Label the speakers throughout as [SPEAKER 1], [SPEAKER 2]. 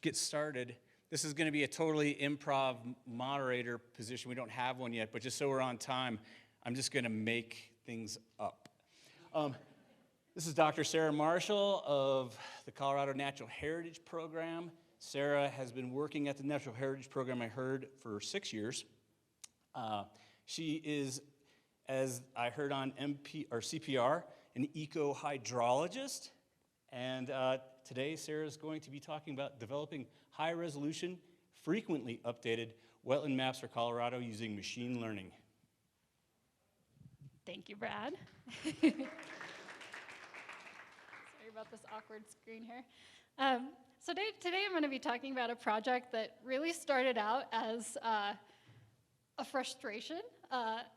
[SPEAKER 1] get started. This is going to be a totally improv moderator position. We don't have one yet, but just so we're on time, I'm just going to make things up. This is Dr. Sarah Marshall of the Colorado Natural Heritage Program. Sarah has been working at the Natural Heritage Program, I heard, for 6 years. She is, as I heard on CPR, an eco-hydrologist. And today, Sarah is going to be talking about developing high-resolution, frequently updated wetland maps for Colorado using machine learning.
[SPEAKER 2] Thank you, Brad. Sorry about this awkward screen here. So today I'm going to be talking about a project that really started out as a frustration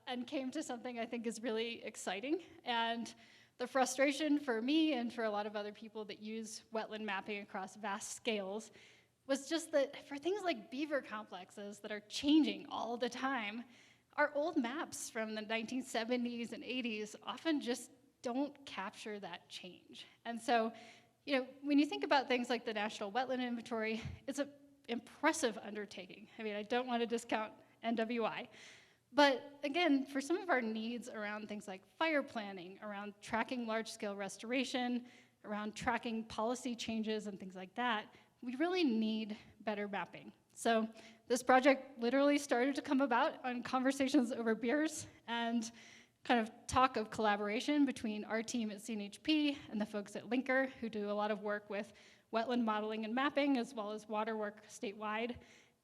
[SPEAKER 2] and came to something I think is really exciting. And the frustration for me and for a lot of other people that use wetland mapping across vast scales was just that for things like beaver complexes that are changing all the time, our old maps from the 1970s and 80s often just don't capture that change. And so, you know, when you think about things like the National Wetland Inventory, it's an impressive undertaking. I mean, I don't want to discount NWI. But again, for some of our needs around things like fire planning, around tracking large-scale restoration, around tracking policy changes and things like that, we really need better mapping. So this project literally started to come about on conversations over beers and kind of talk of collaboration between our team at CNHP and the folks at Linker, who do a lot of work with wetland modeling and mapping, as well as water work statewide.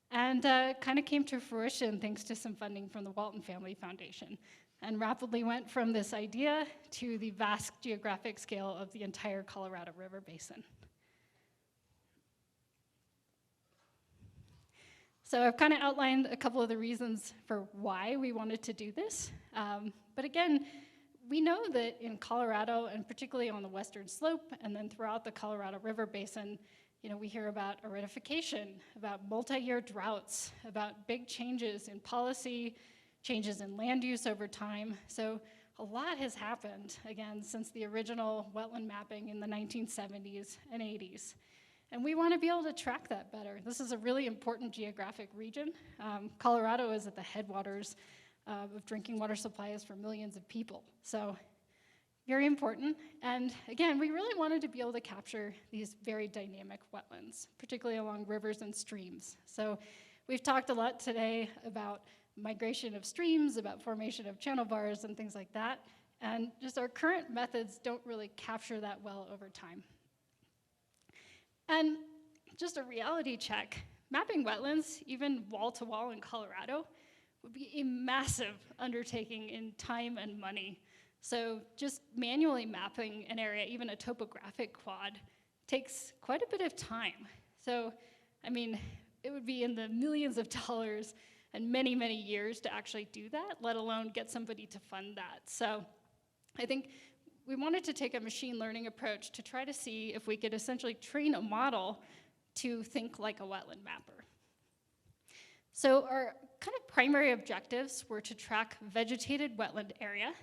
[SPEAKER 2] And kind of came to fruition thanks to some funding from the Walton Family Foundation, and rapidly went from this idea to the vast geographic scale of the entire Colorado River Basin. So I've kind of outlined a couple of the reasons for why we wanted to do this. But again, we know that in Colorado, and particularly on the western slope, and then throughout the Colorado River Basin, you know, we hear about aridification, about multi-year droughts, about big changes in policy, changes in land use over time. So a lot has happened, again, since the original wetland mapping in the 1970s and 80s. And we want to be able to track that better. This is a really important geographic region. Colorado is at the headwaters of drinking water supplies for millions of people. So very important. And again, we really wanted to be able to capture these very dynamic wetlands, particularly along rivers and streams. So we've talked a lot today about migration of streams, about formation of channel bars and things like that. And just our current methods don't really capture that well over time. And just a reality check, mapping wetlands, even wall to wall in Colorado, would be a massive undertaking in time and money. So just manually mapping an area, even a topographic quad, takes quite a bit of time. So, I mean, it would be in the millions of dollars and many, many years to actually do that, let alone get somebody to fund that. So I think we wanted to take a machine learning approach to try to see if we could essentially train a model to think like a wetland mapper. So our kind of primary objectives were to track vegetated wetland area,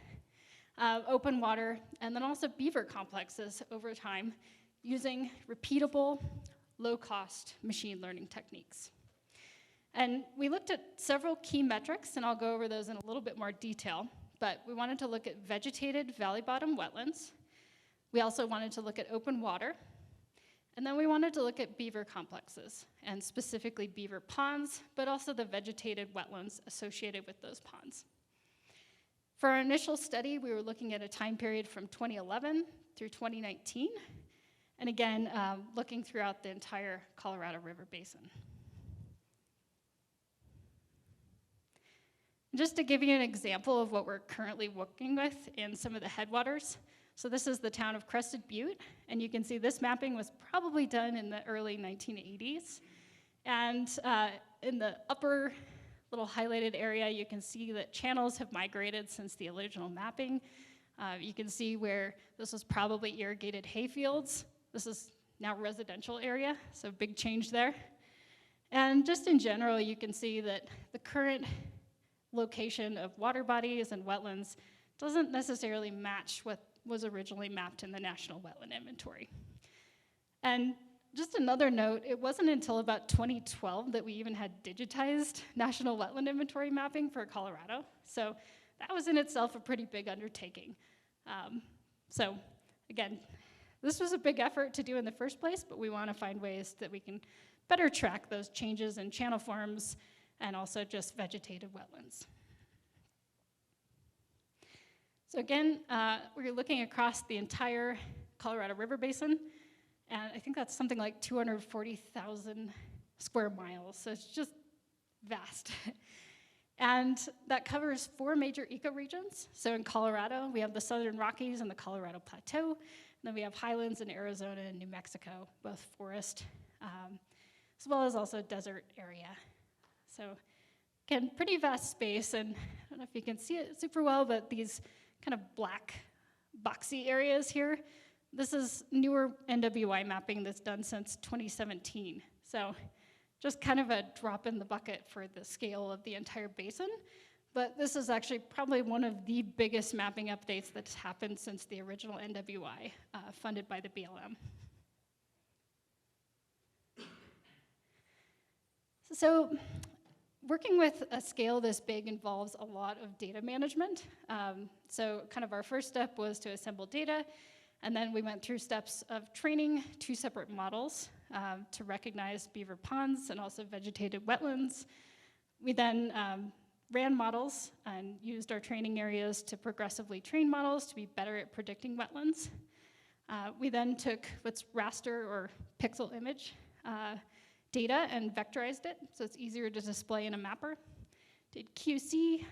[SPEAKER 2] open water, and then also beaver complexes over time using repeatable, low-cost machine learning techniques. And we looked at several key metrics, and I'll go over those in a little bit more detail, but we wanted to look at vegetated valley bottom wetlands. We also wanted to look at open water, and then we wanted to look at beaver complexes, and specifically beaver ponds, but also the vegetated wetlands associated with those ponds. For our initial study, we were looking at a time period from 2011 through 2019, and again, looking throughout the entire Colorado River Basin. Just to give you an example of what we're currently working with in some of the headwaters, so this is the town of Crested Butte, and you can see this mapping was probably done in the early 1980s. And in the upper little highlighted area, you can see that channels have migrated since the original mapping. You can see where this was probably irrigated hayfields. This is now residential area, so big change there. And just in general, you can see that the current location of water bodies and wetlands doesn't necessarily match what was originally mapped in the National Wetland Inventory. And just another note, it wasn't until about 2012 that we even had digitized national wetland inventory mapping for Colorado. So that was in itself a pretty big undertaking. So again, this was a big effort to do in the first place, but we want to find ways that we can better track those changes in channel forms and also just vegetative wetlands. So again, we're looking across the entire Colorado River Basin, and I think that's something like 240,000 square miles, so it's just vast. And that covers 4 major ecoregions. So in Colorado, we have the Southern Rockies and the Colorado Plateau, and then we have highlands in Arizona and New Mexico, both forest, as well as also desert area. So again, pretty vast space, and I don't know if you can see it super well, but these kind of black boxy areas here, this is newer NWI mapping that's done since 2017. So just kind of a drop in the bucket for the scale of the entire basin. But this is actually probably one of the biggest mapping updates that's happened since the original NWI, funded by the BLM. So working with a scale this big involves a lot of data management. So kind of our first step was to assemble data, and then we went through steps of training 2 separate models to recognize beaver ponds and also vegetated wetlands. We then ran models and used our training areas to progressively train models to be better at predicting wetlands. We then took what's raster or pixel image data and vectorized it, so it's easier to display in a mapper. Did QC,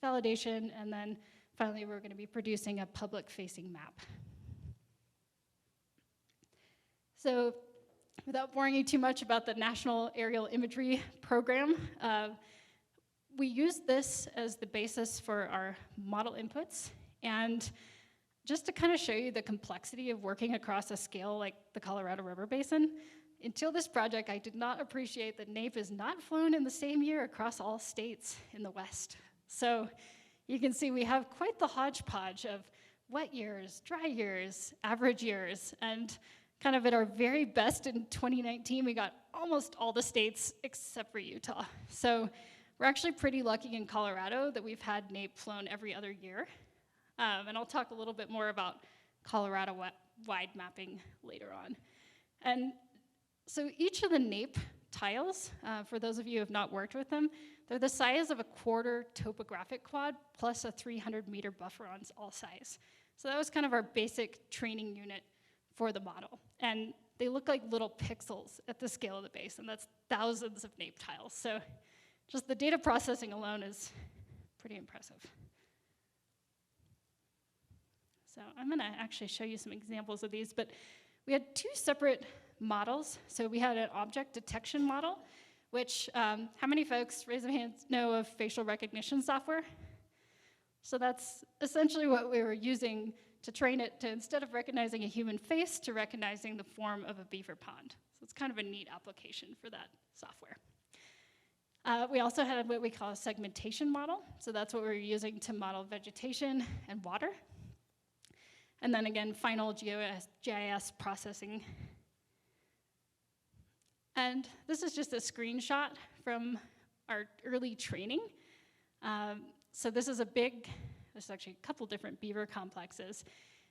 [SPEAKER 2] validation, and then finally we're going to be producing a public-facing map. So without boring you too much about the National Aerial Imagery Program, we used this as the basis for our model inputs. And just to kind of show you the complexity of working across a scale like the Colorado River Basin, until this project, I did not appreciate that NAEP is not flown in the same year across all states in the West. So you can see we have quite the hodgepodge of wet years, dry years, average years, and kind of at our very best in 2019, we got almost all the states except for Utah. So we're actually pretty lucky in Colorado that we've had NAEP flown every other year. And I'll talk a little bit more about Colorado-wide mapping later on. And so each of the NAEP tiles, for those of you who have not worked with them, they're the size of a quarter topographic quad plus a 300-meter buffer on all size. So that was kind of our basic training unit for the model. And they look like little pixels at the scale of the basin. That's thousands of NAEP tiles. So just the data processing alone is pretty impressive. So I'm going to actually show you some examples of these, but we had 2 separate models. So we had an object detection model, which, how many folks, raise their hands, know of facial recognition software? So that's essentially what we were using to train it to, instead of recognizing a human face, to recognizing the form of a beaver pond. So it's kind of a neat application for that software. We also had what we call a segmentation model. So that's what we were using to model vegetation and water. And then again, final GIS processing. And this is just a screenshot from our early training. So this is there's actually a couple different beaver complexes.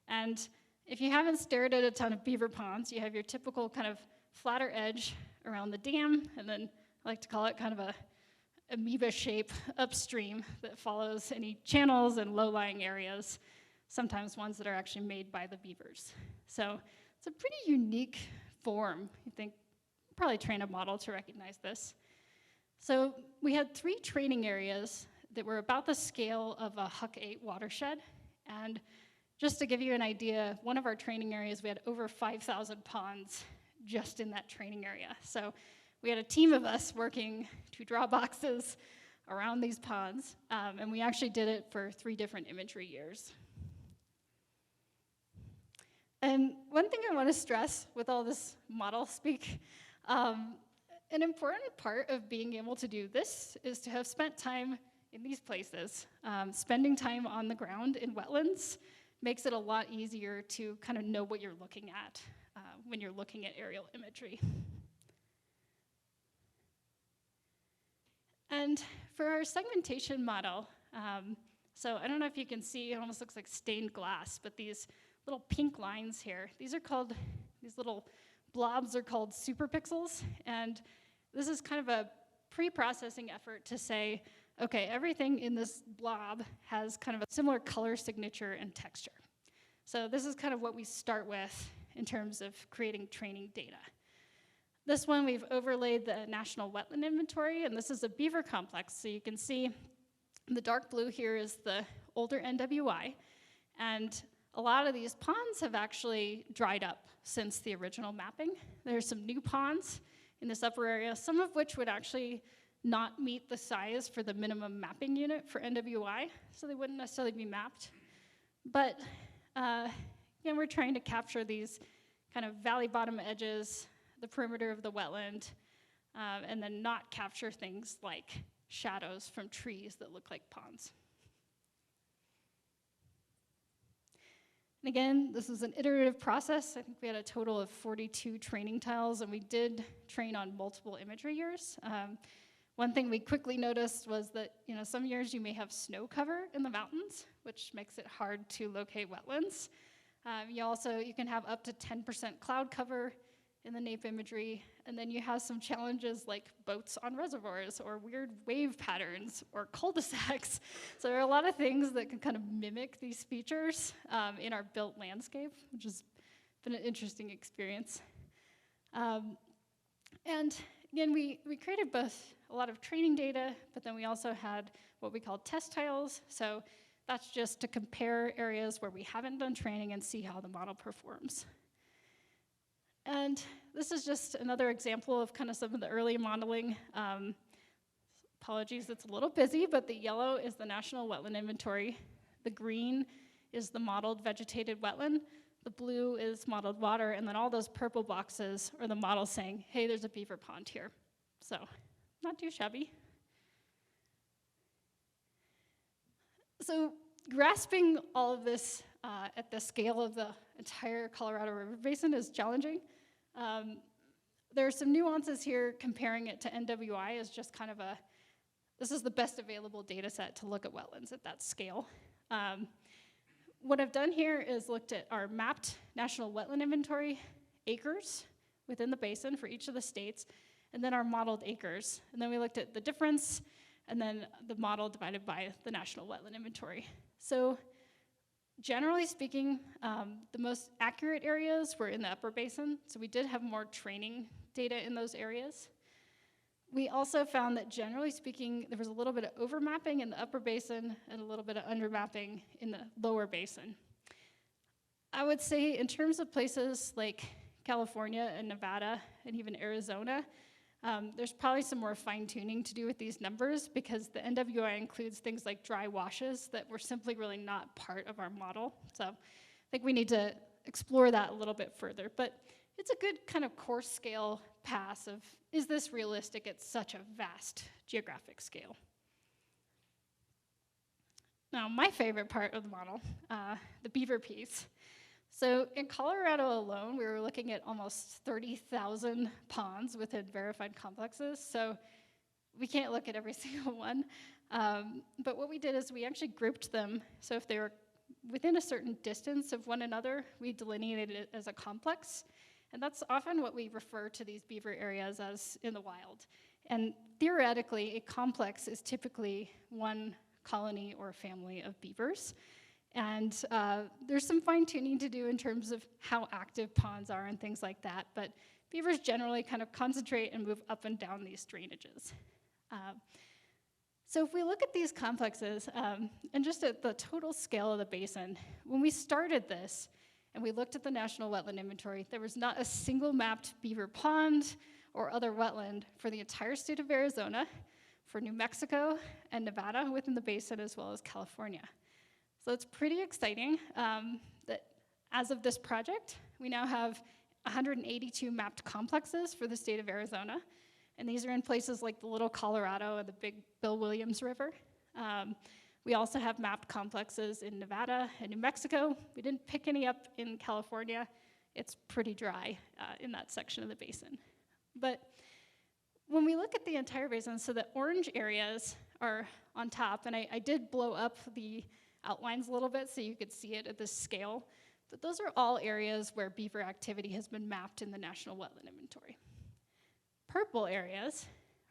[SPEAKER 2] And if you haven't stared at a ton of beaver ponds, you have your typical kind of flatter edge around the dam, and then I like to call it kind of a amoeba shape upstream that follows any channels and low-lying areas, sometimes ones that are actually made by the beavers. So it's a pretty unique form. You think, probably train a model to recognize this. So we had 3 training areas that were about the scale of a Huck 8 watershed. And just to give you an idea, one of our training areas, we had over 5,000 ponds just in that training area. So we had a team of us working to draw boxes around these ponds, and we actually did it for 3 different imagery years. And one thing I want to stress with all this model speak, an important part of being able to do this is to have spent time in these places. Spending time on the ground in wetlands makes it a lot easier to kind of know what you're looking at when you're looking at aerial imagery. And for our segmentation model, so I don't know if you can see, it almost looks like stained glass, but these little pink lines here, these little blobs are called superpixels, and this is kind of a pre-processing effort to say, okay, everything in this blob has kind of a similar color signature and texture. So this is kind of what we start with in terms of creating training data. This one, we've overlaid the National Wetland Inventory, and this is a beaver complex. So you can see the dark blue here is the older NWI, and a lot of these ponds have actually dried up since the original mapping. There's some new ponds in this upper area, some of which would actually not meet the size for the minimum mapping unit for NWI, so they wouldn't necessarily be mapped. But again, we're trying to capture these kind of valley bottom edges, the perimeter of the wetland, and then not capture things like shadows from trees that look like ponds. And again, this is an iterative process. I think we had a total of 42 training tiles, and we did train on multiple imagery years. One thing we quickly noticed was that some years you may have snow cover in the mountains, which makes it hard to locate wetlands. You can have up to 10% cloud cover in the NAPE imagery, and then you have some challenges like boats on reservoirs or weird wave patterns or cul-de-sacs. So there are a lot of things that can kind of mimic these features in our built landscape, which has been an interesting experience. And again, we created both a lot of training data, but then we also had what we call test tiles. So that's just to compare areas where we haven't done training and see how the model performs. And this is just another example of kind of some of the early modeling. Apologies, it's a little busy, but the yellow is the National Wetland Inventory. The green is the modeled vegetated wetland. The blue is modeled water, and then all those purple boxes are the model saying, hey, there's a beaver pond here. So, not too shabby. So, grasping all of this at the scale of the entire Colorado River Basin is challenging. There are some nuances here comparing it to NWI as just kind of this is the best available data set to look at wetlands at that scale. What I've done here is looked at our mapped National Wetland Inventory acres within the basin for each of the states, and then our modeled acres. And then we looked at the difference, and then the model divided by the National Wetland Inventory. So generally speaking, the most accurate areas were in the upper basin, so we did have more training data in those areas. We also found that generally speaking, there was a little bit of overmapping in the upper basin and a little bit of undermapping in the lower basin. I would say in terms of places like California and Nevada and even Arizona, there's probably some more fine-tuning to do with these numbers because the NWI includes things like dry washes that were simply really not part of our model. So I think we need to explore that a little bit further. But it's a good kind of coarse scale pass of, is this realistic at such a vast geographic scale? Now, my favorite part of the model, the beaver piece. So in Colorado alone, we were looking at almost 30,000 ponds within verified complexes. So we can't look at every single one. But what we did is we actually grouped them. So if they were within a certain distance of one another, we delineated it as a complex. And that's often what we refer to these beaver areas as in the wild. And theoretically, a complex is typically one colony or family of beavers. And there's some fine-tuning to do in terms of how active ponds are and things like that. But beavers generally kind of concentrate and move up and down these drainages. So if we look at these complexes, and just at the total scale of the basin, when we started this, and we looked at the National Wetland Inventory, there was not a single mapped beaver pond or other wetland for the entire state of Arizona, for New Mexico and Nevada within the basin, as well as California. So it's pretty exciting that as of this project, we now have 182 mapped complexes for the state of Arizona, and these are in places like the Little Colorado and the Big Bill Williams River. We also have mapped complexes in Nevada and New Mexico. We didn't pick any up in California it's pretty dry in that section of the basin. But when we look at the entire basin, so the orange areas are on top, and I did blow up the outlines a little bit so you could see it at this scale, but those are all areas where beaver activity has been mapped in the National Wetland Inventory. Purple areas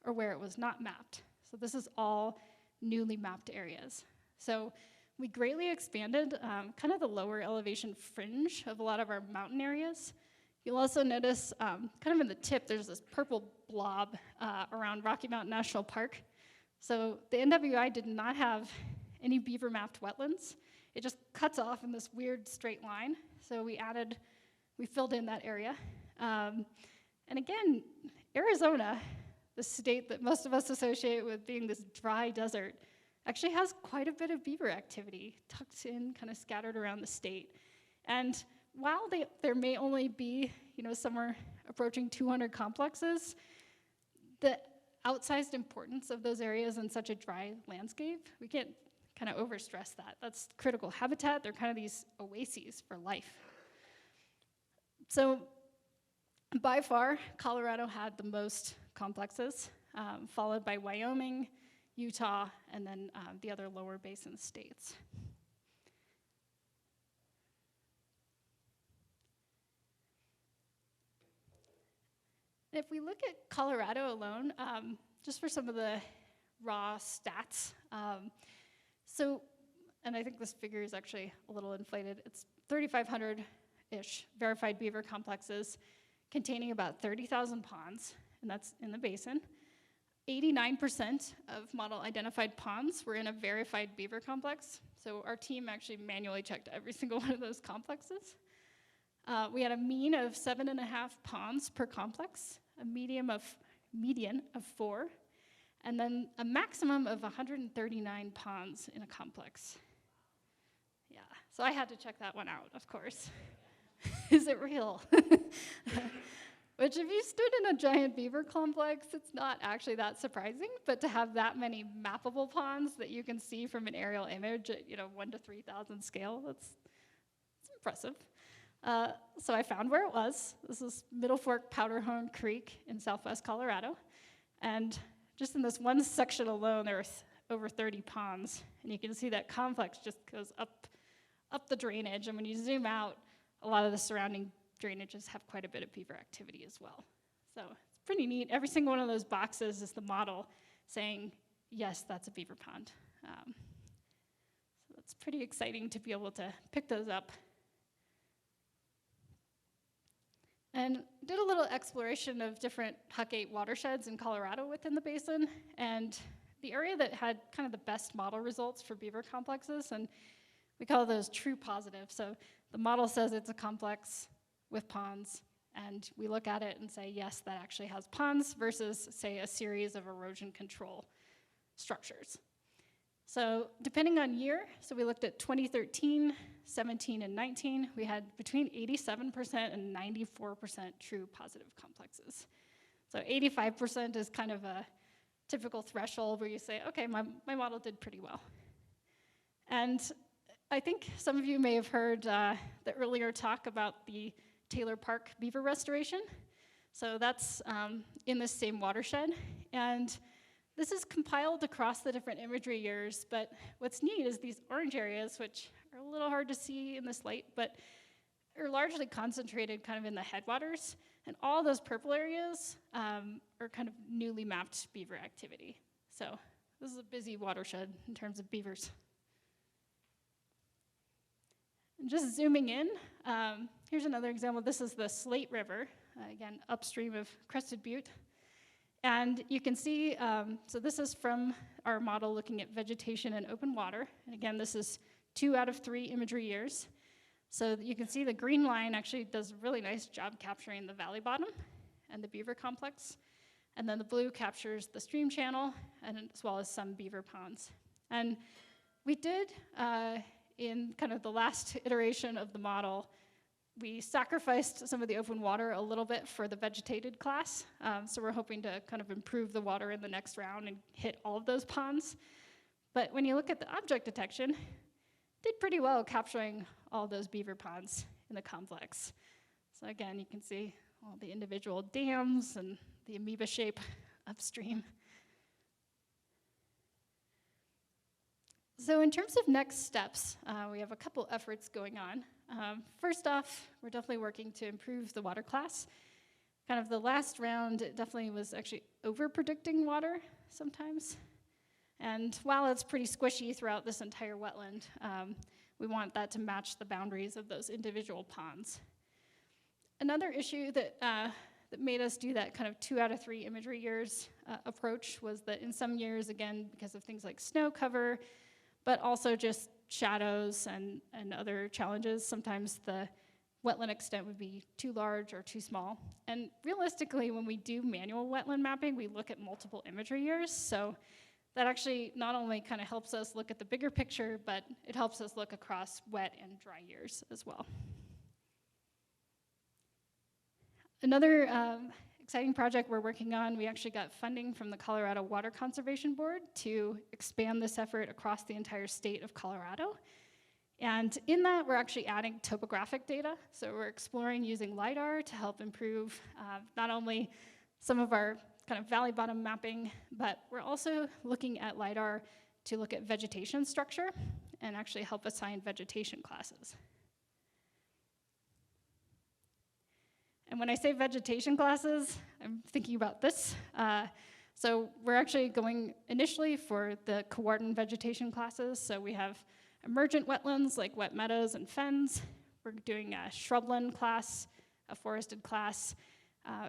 [SPEAKER 2] are where it was not mapped. So this is all newly mapped areas. So we greatly expanded kind of the lower elevation fringe of a lot of our mountain areas. You'll also notice kind of in the tip, there's this purple blob around Rocky Mountain National Park. So the NWI did not have any beaver mapped wetlands. It just cuts off in this weird straight line. So we filled in that area. And again, Arizona, the state that most of us associate with being this dry desert, actually has quite a bit of beaver activity tucked in, kind of scattered around the state. And while there may only be, somewhere approaching 200 complexes, the outsized importance of those areas in such a dry landscape, we can't kind of overstress that. That's critical habitat. They're kind of these oases for life. So by far, Colorado had the most complexes, followed by Wyoming, Utah, and then the other lower basin states. And if we look at Colorado alone, just for some of the raw stats, and I think this figure is actually a little inflated, it's 3,500-ish verified beaver complexes containing about 30,000 ponds, and that's in the basin. 89% of model identified ponds were in a verified beaver complex. So our team actually manually checked every single one of those complexes. We had a mean of 7.5 ponds per complex, a median of 4, and then a maximum of 139 ponds in a complex. Yeah, so I had to check that one out, of course. Is it real? Which, if you stood in a giant beaver complex, it's not actually that surprising, but to have that many mappable ponds that you can see from an aerial image at 1 to 3,000 scale, it's impressive. So I found where it was. This is Middle Fork Powderhorn Creek in southwest Colorado. And just in this one section alone, there are over 30 ponds. And you can see that complex just goes up the drainage. And when you zoom out, a lot of the surrounding drainages have quite a bit of beaver activity as well. So it's pretty neat. Every single one of those boxes is the model saying, yes, that's a beaver pond. So it's pretty exciting to be able to pick those up. And did a little exploration of different Huckate watersheds in Colorado within the basin. And the area that had kind of the best model results for beaver complexes, and we call those true positive. So the model says it's a complex with ponds, and we look at it and say, yes, that actually has ponds versus, say, a series of erosion control structures. So depending on year, so we looked at 2013, 17, and 19, we had between 87% and 94% true positive complexes. So 85% is kind of a typical threshold where you say, okay, my model did pretty well. And I think some of you may have heard the earlier talk about the Taylor Park beaver restoration. So that's in this same watershed. And this is compiled across the different imagery years, but what's neat is these orange areas, which are a little hard to see in this light, but are largely concentrated kind of in the headwaters, and all those purple areas are kind of newly mapped beaver activity. So this is a busy watershed in terms of beavers. And just zooming in, here's another example. This is the Slate River, again, upstream of Crested Butte. And you can see, so this is from our model looking at vegetation and open water. And again, this is 2 out of 3 imagery years. So you can see the green line actually does a really nice job capturing the valley bottom and the beaver complex. And then the blue captures the stream channel, and as well as some beaver ponds. And we did, in kind of the last iteration of the model, we sacrificed some of the open water a little bit for the vegetated class. So we're hoping to kind of improve the water in the next round and hit all of those ponds. But when you look at the object detection, did pretty well capturing all those beaver ponds in the complex. So again, you can see all the individual dams and the amoeba shape upstream. So in terms of next steps, we have a couple efforts going on. First off, we're definitely working to improve the water class. Kind of the last round, it definitely was actually over-predicting water sometimes. And while it's pretty squishy throughout this entire wetland, we want that to match the boundaries of those individual ponds. Another issue that made us do that kind of 2 out of 3 imagery years approach was that in some years, again, because of things like snow cover, but also just shadows and other challenges, sometimes the wetland extent would be too large or too small. And realistically, when we do manual wetland mapping, we look at multiple imagery years. So that actually not only kind of helps us look at the bigger picture, but it helps us look across wet and dry years as well. Another exciting project we're working on, we actually got funding from the Colorado Water Conservation Board to expand this effort across the entire state of Colorado. And in that, we're actually adding topographic data. So we're exploring using LiDAR to help improve not only some of our kind of valley bottom mapping, but we're also looking at LiDAR to look at vegetation structure and actually help assign vegetation classes. And when I say vegetation classes, I'm thinking about this. So we're actually going initially for the coordinate vegetation classes. So we have emergent wetlands like wet meadows and fens. We're doing a shrubland class, a forested class,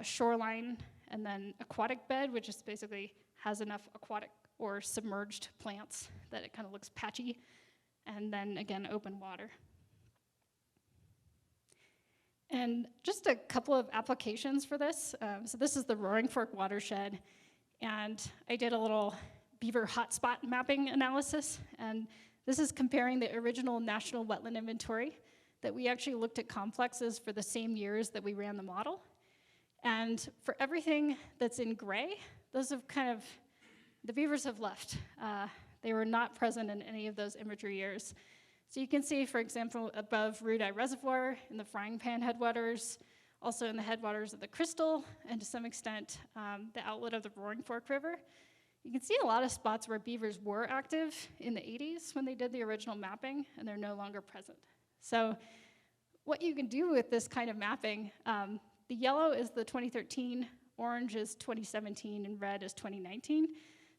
[SPEAKER 2] shoreline, and then aquatic bed, which is basically has enough aquatic or submerged plants that it kind of looks patchy. And then again, open water. And just a couple of applications for this. So this is the Roaring Fork watershed. And I did a little beaver hotspot mapping analysis. And this is comparing the original National Wetland Inventory that we actually looked at complexes for the same years that we ran the model. And for everything that's in gray, those have kind of, the beavers have left. They were not present in any of those imagery years. So you can see, for example, above Rudai Reservoir in the Frying Pan headwaters, also in the headwaters of the Crystal, and to some extent, the outlet of the Roaring Fork River. You can see a lot of spots where beavers were active in the 80s when they did the original mapping, and they're no longer present. So what you can do with this kind of mapping, the yellow is the 2013, orange is 2017, and red is 2019.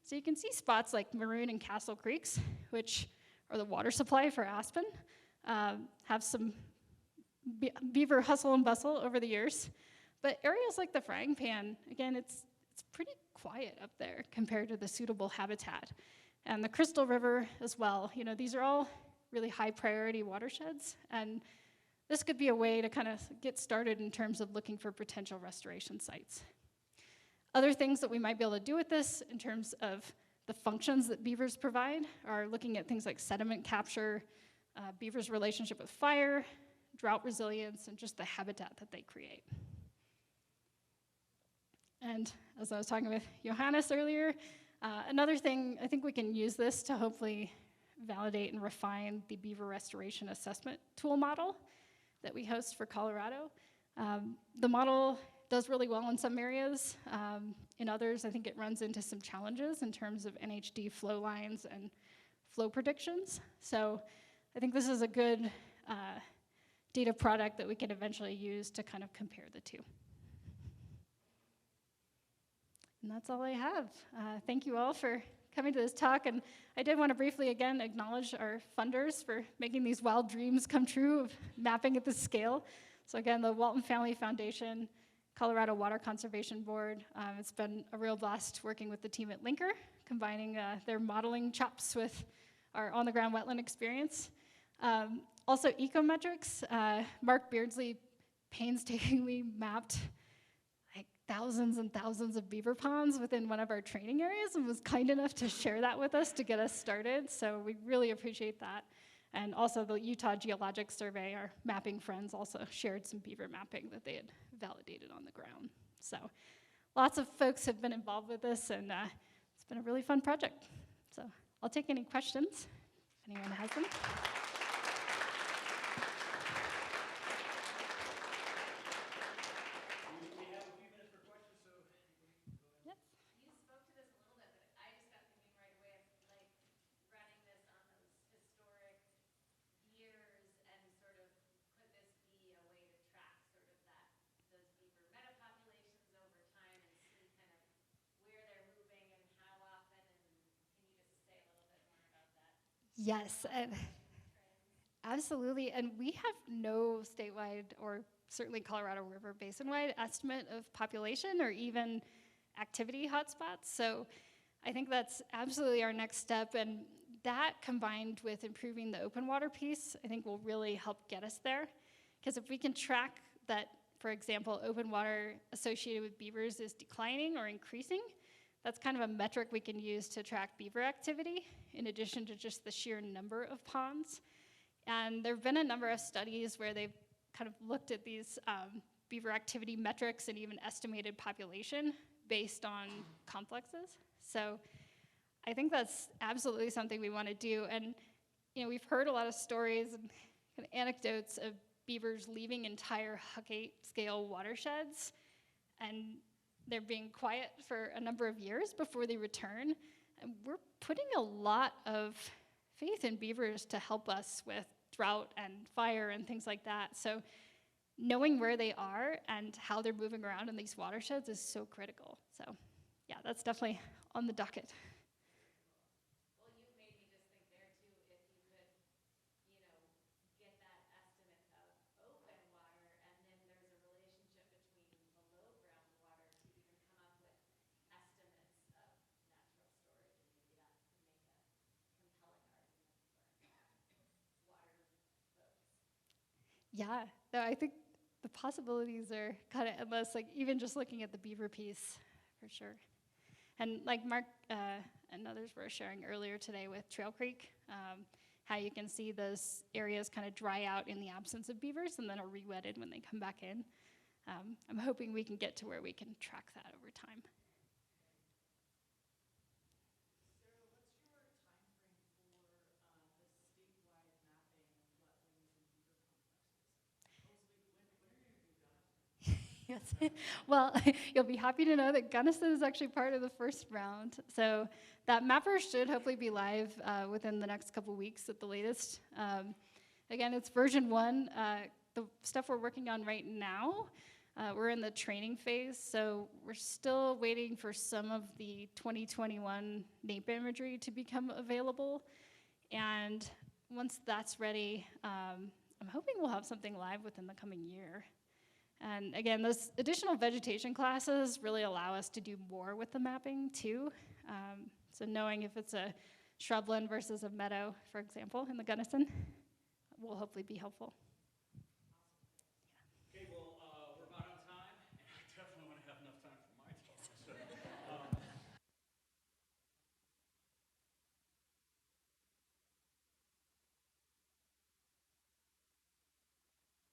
[SPEAKER 2] So you can see spots like Maroon and Castle Creeks, which are the water supply for Aspen, have some beaver hustle and bustle over the years. But areas like the Frying Pan, again, it's pretty quiet up there compared to the suitable habitat. And the Crystal River as well. You know, these are all really high priority watersheds, and this could be a way to kind of get started in terms of looking for potential restoration sites. Other things that we might be able to do with this in terms of the functions that beavers provide are looking at things like sediment capture, beavers' relationship with fire, drought resilience, and just the habitat that they create. And as I was talking with Johannes earlier, another thing, I think we can use this to hopefully validate and refine the beaver restoration assessment tool model that we host for Colorado. The model does really well in some areas. In others, I think it runs into some challenges in terms of NHD flow lines and flow predictions. So I think this is a good data product that we can eventually use to kind of compare the two. And that's all I have. Thank you all for coming to this talk. And I did want to briefly, again, acknowledge our funders for making these wild dreams come true of mapping at this scale. So again, the Walton Family Foundation, Colorado Water Conservation Board. It's been a real blast working with the team at Linker, combining their modeling chops with our on-the-ground wetland experience. Also, Ecometrics. Mark Beardsley painstakingly mapped like thousands and thousands of beaver ponds within one of our training areas and was kind enough to share that with us to get us started. So we really appreciate that. And also the Utah Geologic Survey, our mapping friends, also shared some beaver mapping that they had validated on the ground. So lots of folks have been involved with this, and it's been a really fun project. So I'll take any questions, if anyone has them. Yes, and absolutely. And we have no statewide or certainly Colorado River Basin-wide estimate of population or even activity hotspots. So I think that's absolutely our next step. And that combined with improving the open water piece, I think will really help get us there. Because if we can track that, for example, open water associated with beavers is declining or increasing, that's kind of a metric we can use to track beaver activity, in addition to just the sheer number of ponds. And there have been a number of studies where they've kind of looked at these beaver activity metrics and even estimated population based on complexes. So I think that's absolutely something we want to do. And we've heard a lot of stories and kind of anecdotes of beavers leaving entire Huckate scale watersheds, and they're being quiet for a number of years before they return. And we're putting a lot of faith in beavers to help us with drought and fire and things like that. So knowing where they are and how they're moving around in these watersheds is so critical. So yeah, that's definitely on the docket.
[SPEAKER 3] Well, you made me just think there too, if you could, get that estimate of open water, and then there's a relationship between below ground water to even come up with estimates of natural storage, and maybe that could make a compelling argument for water folks.
[SPEAKER 2] Yeah, no, I think the possibilities are kind of endless, like even just looking at the beaver piece, for sure. And like Mark and others were sharing earlier today with Trail Creek, how you can see those areas kind of dry out in the absence of beavers and then are re-wetted when they come back in. I'm hoping we can get to where we can track that over time.
[SPEAKER 3] Sarah, what's your time frame for the statewide mapping of wetlands and beaver complexes? When are you going to do that?
[SPEAKER 2] Yes. Well, you'll be happy to know that Gunnison is actually part of the first round. So that mapper should hopefully be live within the next couple weeks at the latest. Again, it's version 1. The stuff we're working on right now, we're in the training phase, so we're still waiting for some of the 2021 NAEP imagery to become available. And once that's ready, I'm hoping we'll have something live within the coming year. And again, those additional vegetation classes really allow us to do more with the mapping too. So knowing if it's a shrubland versus a meadow, for example, in the Gunnison, will hopefully be helpful.
[SPEAKER 1] Okay, well,